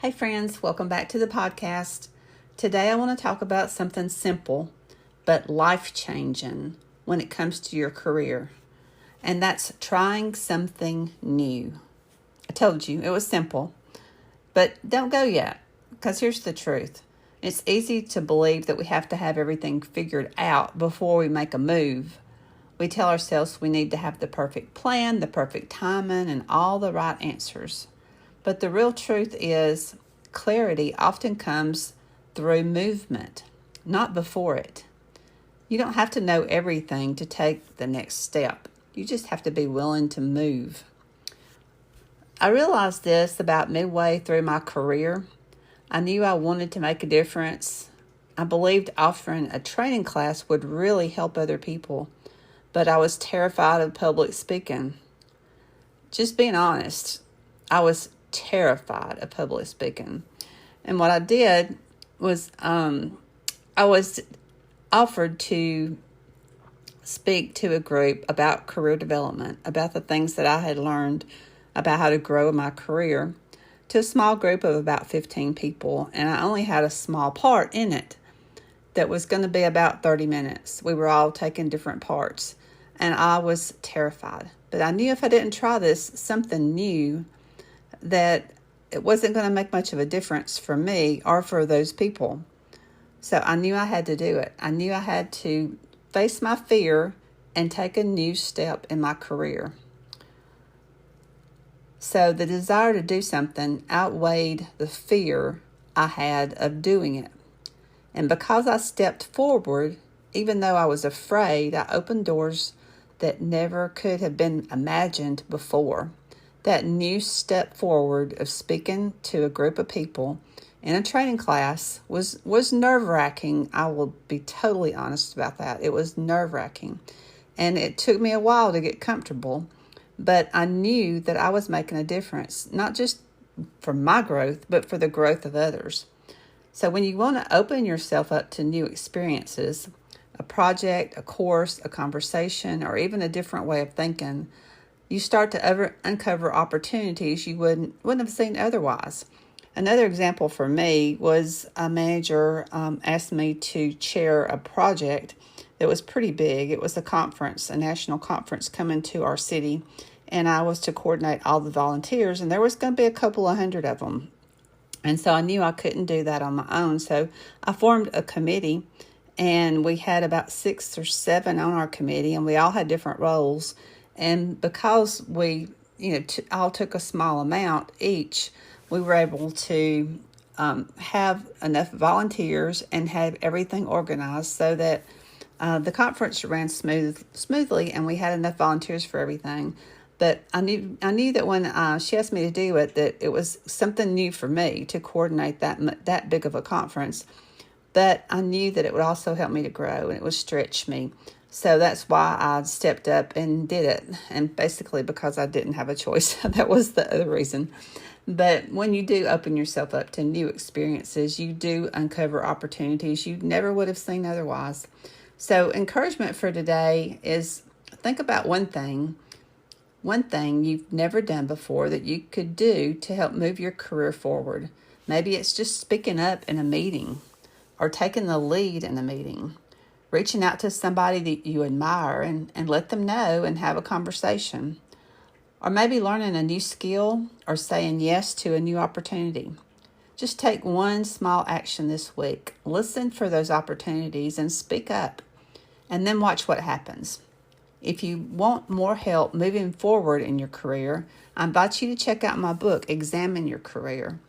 Hey friends, welcome back to the podcast. Today I want to talk about something simple but life-changing when it comes to your career, and that's trying something new. I told you it was simple, but don't go yet, because here's the truth. It's easy to believe that we have to have everything figured out before we make a move. We tell ourselves we need to have the perfect plan, the perfect timing, and all the right answers. But the real truth is, clarity often comes through movement, not before it. You don't have to know everything to take the next step. You just have to be willing to move. I realized this about midway through my career. I knew I wanted to make a difference. I believed offering a training class would really help other people, but I was terrified of public speaking. Just being honest, I was terrified of public speaking. And what I did was I was offered to speak to a group about career development, about the things that I had learned about how to grow in my career, to a small group of about 15 people. And I only had a small part in it that was going to be about 30 minutes. We were all taking different parts, and I was terrified. But I knew if I didn't try this, something new, that it wasn't going to make much of a difference for me or for those people. So I knew I had to do it. I knew I had to face my fear and take a new step in my career. So the desire to do something outweighed the fear I had of doing it. And because I stepped forward, even though I was afraid, I opened doors that never could have been imagined before. That new step forward of speaking to a group of people in a training class was nerve-wracking. I will be totally honest about that. It was nerve-wracking. And it took me a while to get comfortable, but I knew that I was making a difference, not just for my growth, but for the growth of others. So when you want to open yourself up to new experiences, a project, a course, a conversation, or even a different way of thinking, you start to uncover opportunities you wouldn't have seen otherwise. Another example for me was a manager asked me to chair a project that was pretty big. It was a conference, a national conference coming to our city, and I was to coordinate all the volunteers, and there was going to be a couple of hundred of them. And so I knew I couldn't do that on my own, so I formed a committee, and we had about 6 or 7 on our committee, and we all had different roles. And because we, all took a small amount each, we were able to have enough volunteers and have everything organized so that the conference ran smoothly, and we had enough volunteers for everything. But I knew that when she asked me to do it, that it was something new for me to coordinate that big of a conference. But I knew that it would also help me to grow, and it would stretch me. So that's why I stepped up and did it. And basically because I didn't have a choice. That was the other reason. But when you do open yourself up to new experiences, you do uncover opportunities you never would have seen otherwise. So encouragement for today is think about one thing you've never done before that you could do to help move your career forward. Maybe it's just speaking up in a meeting or taking the lead in a meeting. Reaching out to somebody that you admire and let them know and have a conversation. Or maybe learning a new skill or saying yes to a new opportunity. Just take one small action this week. Listen for those opportunities and speak up. And then watch what happens. If you want more help moving forward in your career, I invite you to check out my book, Examine Your Career.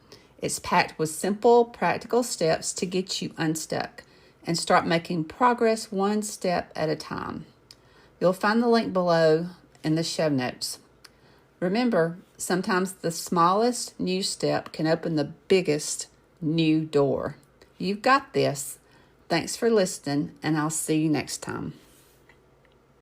It's packed with simple, practical steps to get you unstuck and start making progress one step at a time. You'll find the link below in the show notes. Remember, sometimes the smallest new step can open the biggest new door. You've got this. Thanks for listening, and I'll see you next time.